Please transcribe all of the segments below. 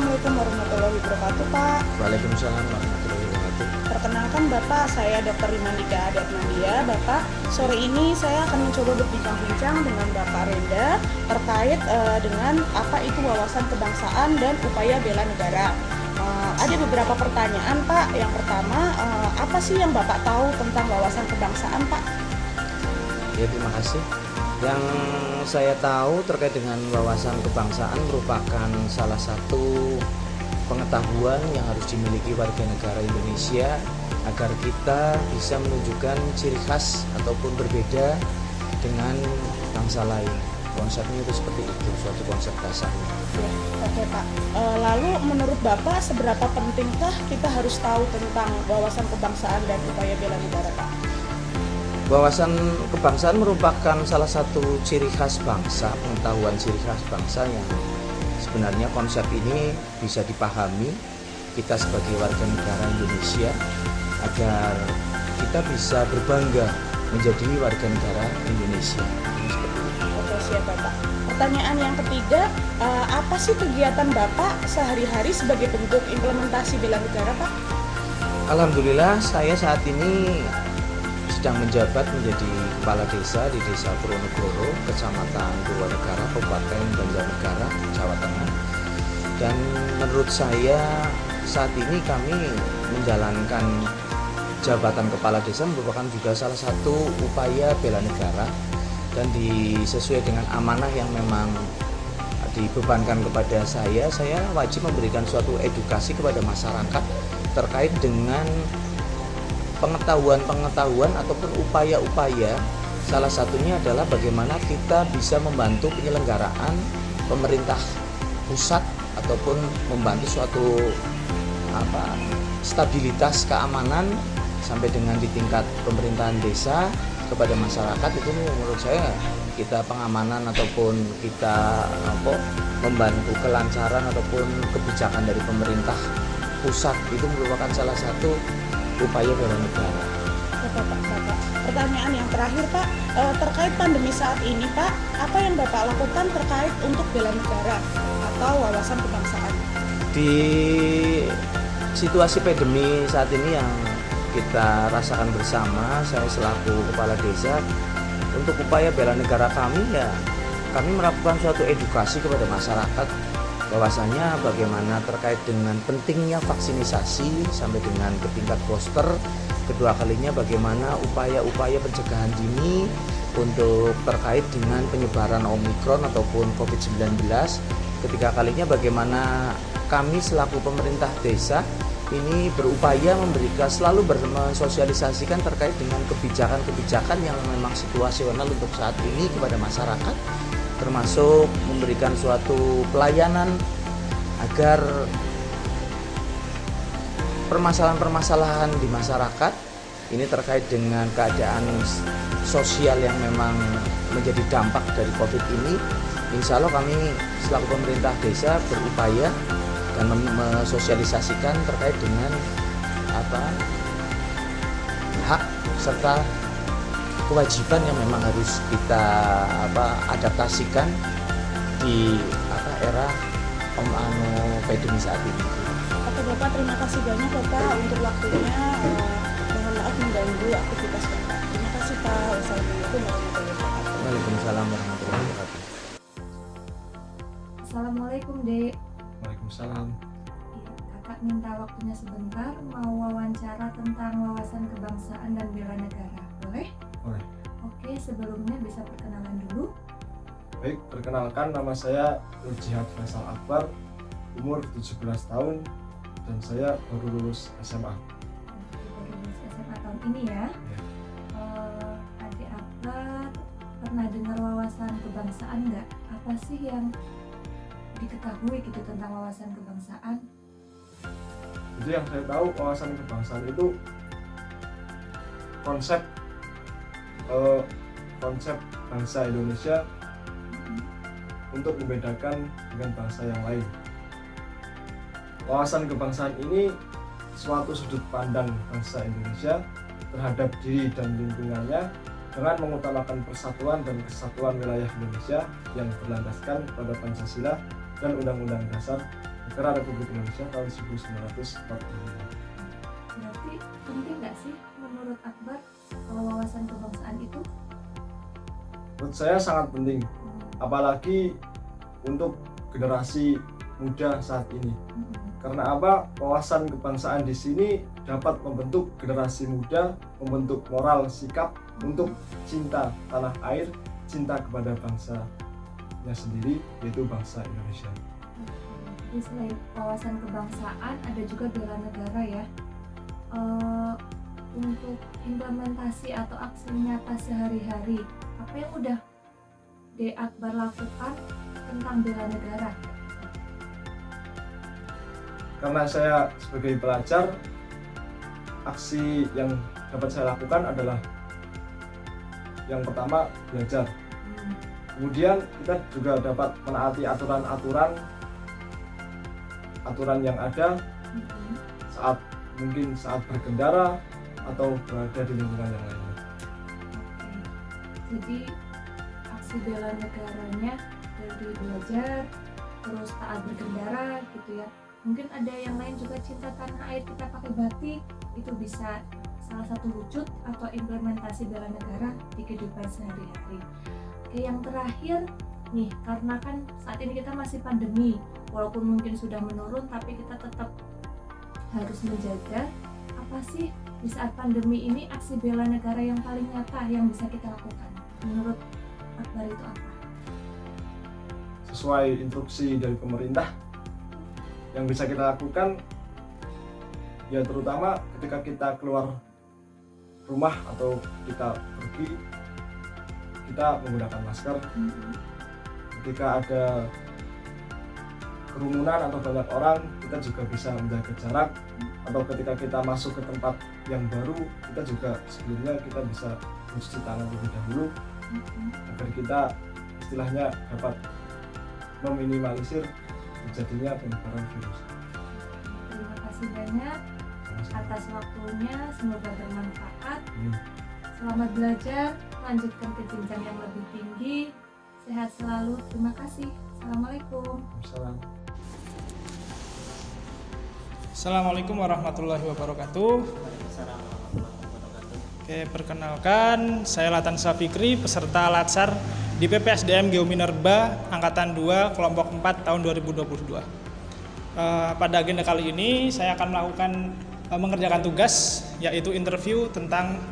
Assalamualaikum warahmatullahi wabarakatuh, Pak. Waalaikumsalam warahmatullahi wabarakatuh. Perkenalkan Bapak, saya Dr. Rimandika Adatnadia. Bapak, sore ini saya akan mencoba berbincang-bincang dengan Bapak Renda terkait dengan apa itu wawasan kebangsaan dan upaya bela negara. Ada beberapa pertanyaan, Pak. Yang pertama, apa sih yang Bapak tahu tentang wawasan kebangsaan, Pak? Ya, terima kasih. Yang saya tahu terkait dengan wawasan kebangsaan merupakan salah satu pengetahuan yang harus dimiliki warga negara Indonesia agar kita bisa menunjukkan ciri khas ataupun berbeda dengan bangsa lain. Konsepnya itu seperti itu, suatu konsep dasarnya. Ya, oke Pak. Lalu menurut Bapak seberapa pentingkah kita harus tahu tentang wawasan kebangsaan dan upaya bela negara, Pak? Wawasan kebangsaan merupakan salah satu ciri khas bangsa, pengetahuan ciri khas bangsa yang sebenarnya konsep ini bisa dipahami kita sebagai warga negara Indonesia agar kita bisa berbangga menjadi warga negara Indonesia. Oke, siap Bapak. Pertanyaan yang ketiga, apa sih kegiatan Bapak sehari-hari sebagai bentuk implementasi bela negara, Pak? Alhamdulillah saya saat ini sedang menjabat menjadi kepala desa di Desa Purwonegoro, Kecamatan Purwanegara, Kabupaten Banjarnegara, Jawa Tengah. Dan menurut saya saat ini kami menjalankan jabatan kepala desa merupakan juga salah satu upaya bela negara dan sesuai dengan amanah yang memang dibebankan kepada saya wajib memberikan suatu edukasi kepada masyarakat terkait dengan pengetahuan ataupun upaya-upaya. Salah satunya adalah bagaimana kita bisa membantu penyelenggaraan pemerintah pusat ataupun membantu suatu stabilitas keamanan sampai dengan di tingkat pemerintahan desa kepada masyarakat. Itu menurut saya kita pengamanan ataupun kita membantu kelancaran ataupun kebijakan dari pemerintah pusat itu merupakan salah satu upaya bela negara. Bapak. Pertanyaan yang terakhir, Pak, terkait pandemi saat ini, Pak, apa yang Bapak lakukan terkait untuk bela negara atau wawasan kebangsaan? Di situasi pandemi saat ini yang kita rasakan bersama, saya selaku kepala desa, untuk upaya bela negara kami kami melakukan suatu edukasi kepada masyarakat bahwasanya bagaimana terkait dengan pentingnya vaksinisasi sampai dengan ke tingkat booster, kedua kalinya bagaimana upaya-upaya pencegahan dini untuk terkait dengan penyebaran Omikron ataupun COVID-19, ketiga kalinya bagaimana kami selaku pemerintah desa ini berupaya selalu mensosialisasikan terkait dengan kebijakan-kebijakan yang memang situasional untuk saat ini kepada masyarakat, termasuk memberikan suatu pelayanan agar permasalahan-permasalahan di masyarakat ini terkait dengan keadaan sosial yang memang menjadi dampak dari COVID ini. Insya Allah kami selaku pemerintah desa berupaya dan mensosialisasikan terkait dengan hak serta kewajiban yang memang harus kita adaptasikan di era pandemi saat ini. Oke Bapak, terima kasih banyak Bapak untuk waktunya. Mohon maaf mengganggu aktivitas Bapak. Terima kasih Pak. Wassalamualaikum warahmatullahi wabarakatuh. Waalaikumsalam warahmatullahi wabarakatuh. Assalamualaikum Dek. Waalaikumsalam. Kakak minta waktunya sebentar, mau wawancara tentang wawasan kebangsaan dan bela negara. Boleh? Boleh. Oke, sebelumnya bisa perkenalan dulu. Baik, perkenalkan nama saya Nurjihad Faisal Akbar, umur 17 tahun dan saya baru lulus SMA. Baru lulus SMA tahun ini ya. Adik Akbar pernah dengar wawasan kebangsaan nggak? Apa sih yang diketahui gitu tentang wawasan kebangsaan? Jadi yang saya tahu wawasan kebangsaan itu konsep bangsa Indonesia untuk membedakan dengan bangsa yang lain. Wawasan kebangsaan ini suatu sudut pandang bangsa Indonesia terhadap diri dan lingkungannya dengan mengutamakan persatuan dan kesatuan wilayah Indonesia yang berlandaskan pada Pancasila dan Undang-Undang Dasar Negara Republik Indonesia tahun 1945. Berarti penting nggak sih menurut Akbar wawasan kebangsaan itu? Menurut saya sangat penting, apalagi untuk generasi muda saat ini. Karena apa? Wawasan kebangsaan di sini dapat membentuk generasi muda, membentuk moral sikap untuk cinta tanah air, cinta kepada bangsanya sendiri, yaitu bangsa Indonesia. Jadi selain wawasan kebangsaan ada juga bela negara ya. Untuk implementasi atau aksi nyata sehari-hari, apa yang udah Akbar lakukan tentang bela negara? Karena saya sebagai pelajar, aksi yang dapat saya lakukan adalah yang pertama belajar. Kemudian kita juga dapat menaati aturan yang ada saat berkendara atau berada di lingkungan yang lainnya. Jadi aksi bela negaranya dari belajar, terus taat berkendara gitu ya. Mungkin ada yang lain juga cinta tanah air, kita pakai batik, itu bisa salah satu wujud atau implementasi bela negara di kehidupan sehari-hari. Oke, yang terakhir nih, karena kan saat ini kita masih pandemi, walaupun mungkin sudah menurun, tapi kita tetap harus menjaga. Apa sih di saat pandemi ini aksi bela negara yang paling nyata yang bisa kita lakukan? Menurut Akbar itu apa? Sesuai instruksi dari pemerintah, yang bisa kita lakukan ya terutama ketika kita keluar rumah atau kita pergi, kita menggunakan masker. Ketika ada kerumunan atau banyak orang, kita juga bisa menjaga jarak. Atau ketika kita masuk ke tempat yang baru, kita juga sebelumnya kita bisa mencuci tangan terlebih dahulu agar kita istilahnya dapat meminimalisir terjadinya penyebaran virus. Terima kasih banyak atas waktunya, semoga bermanfaat. Selamat belajar, lanjutkan ke jenjang yang lebih tinggi. Sehat selalu, terima kasih. Assalamualaikum. Assalamualaikum warahmatullahi wabarakatuh. Oke, perkenalkan saya Latan Safikri, peserta Latsar di PPSDM Geominerba Angkatan 2 Kelompok 4 tahun 2022. Pada agenda kali ini saya akan melakukan mengerjakan tugas, yaitu interview tentang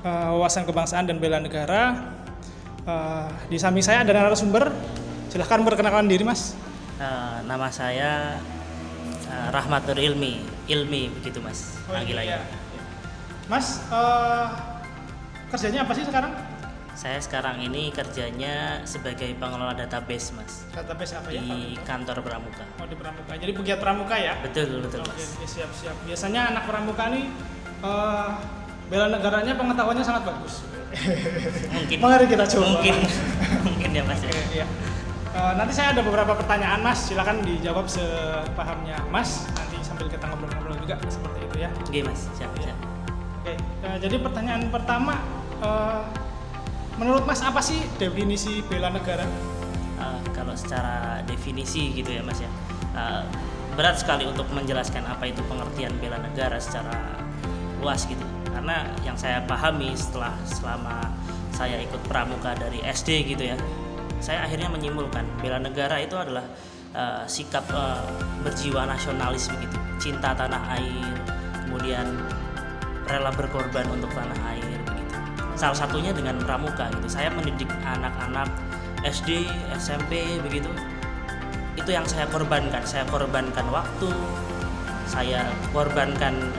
wawasan kebangsaan dan bela negara. Di samping saya ada narasumber, silahkan perkenalkan diri Mas. Nama saya Rahmatur Ilmi begitu Mas, panggilannya. Iya. Mas, kerjanya apa sih sekarang? Saya sekarang ini kerjanya sebagai pengelola database Mas, Database apa ya? di kantor Pramuka. Oh, di Pramuka. Jadi pegiat Pramuka ya? Betul Oke, Mas. siap. Biasanya anak Pramuka nih bela negaranya pengetahuannya sangat bagus. Mungkin. Mari kita coba. Mungkin ya Mas ya. Iya. Nanti saya ada beberapa pertanyaan Mas, silakan dijawab sepahamnya Mas. Nanti sambil kita ngobrol-ngobrol juga seperti itu ya. Oke Mas, siap. Oke, jadi pertanyaan pertama, menurut Mas apa sih definisi bela negara? Kalau secara definisi gitu ya Mas ya, berat sekali untuk menjelaskan apa itu pengertian bela negara secara luas gitu. Karena yang saya pahami selama saya ikut pramuka dari SD gitu ya, saya akhirnya menyimpulkan bela negara itu adalah sikap berjiwa nasionalis begitu, cinta tanah air, kemudian rela berkorban untuk tanah air begitu. Salah satunya dengan pramuka gitu. Saya mendidik anak-anak SD, SMP begitu. Itu yang saya korbankan. Saya korbankan waktu, saya korbankan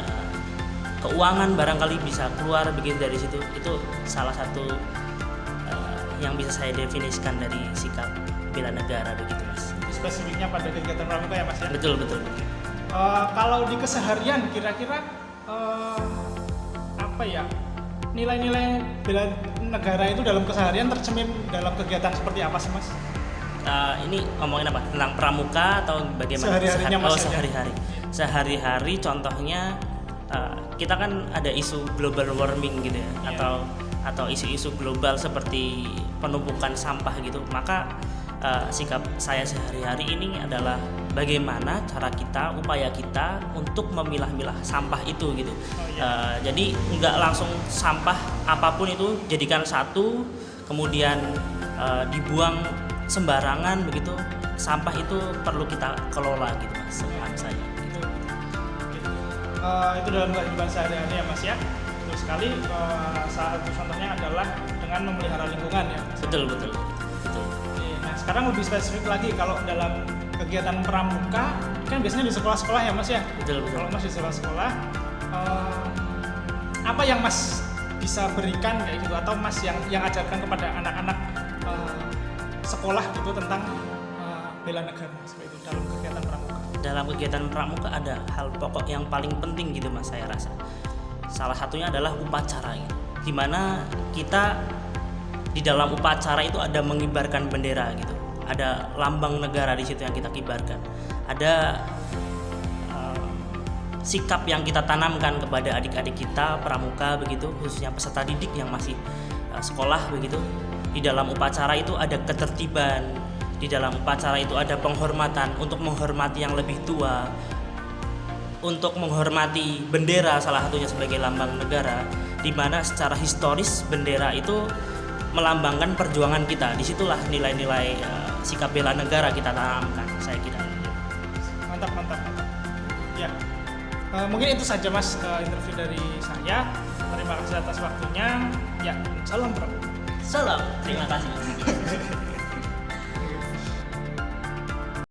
keuangan, barangkali bisa keluar begitu dari situ. Itu salah satu yang bisa saya definisikan dari sikap bela negara begitu Mas. Spesifiknya pada kegiatan pramuka ya Mas ya? Betul. Kalau di keseharian kira-kira apa ya, nilai-nilai bela negara itu dalam keseharian tercermin dalam kegiatan seperti apa sih Mas? Ini ngomongin apa? Tentang pramuka atau bagaimana? Sehari-harinya Mas. Sehari-hari. Sehari-hari contohnya kita kan ada isu global warming gitu ya, atau isu-isu global seperti penumpukan sampah gitu. Maka sikap saya sehari-hari ini adalah bagaimana cara kita, upaya kita untuk memilah-milah sampah itu gitu. Jadi nggak langsung sampah apapun itu jadikan satu, kemudian dibuang sembarangan begitu. Sampah itu perlu kita kelola gitu Mas, sepaham saya gitu. Itu dalam kehidupan sehari-hari ya Mas ya. Betul sekali. Salah satu contohnya adalah dengan memelihara lingkungan ya Mas. Betul. Oke, nah sekarang lebih spesifik lagi kalau dalam kegiatan pramuka kan biasanya di sekolah-sekolah ya Mas ya. Betul. Kalau Mas di sekolah-sekolah, apa yang Mas bisa berikan kayak gitu, atau Mas yang ajarkan kepada anak-anak sekolah gitu tentang bela negara seperti itu dalam kegiatan pramuka? Dalam kegiatan pramuka ada hal pokok yang paling penting gitu Mas, saya rasa. Salah satunya adalah upacara gitu. Dimana kita di dalam upacara itu ada mengibarkan bendera gitu. Ada lambang negara di situ yang kita kibarkan. Ada sikap yang kita tanamkan kepada adik-adik kita pramuka begitu, khususnya peserta didik yang masih sekolah begitu. Di dalam upacara itu ada ketertiban. Di dalam upacara itu ada penghormatan untuk menghormati yang lebih tua, untuk menghormati bendera salah satunya sebagai lambang negara, di mana secara historis bendera itu melambangkan perjuangan kita. Disitulah nilai-nilai sikap bela negara kita tanamkan, saya kira. Mantap. Ya, mungkin itu saja Mas interview dari saya. Terima kasih atas waktunya. Ya, salam pramuka. Salam, terima kasih.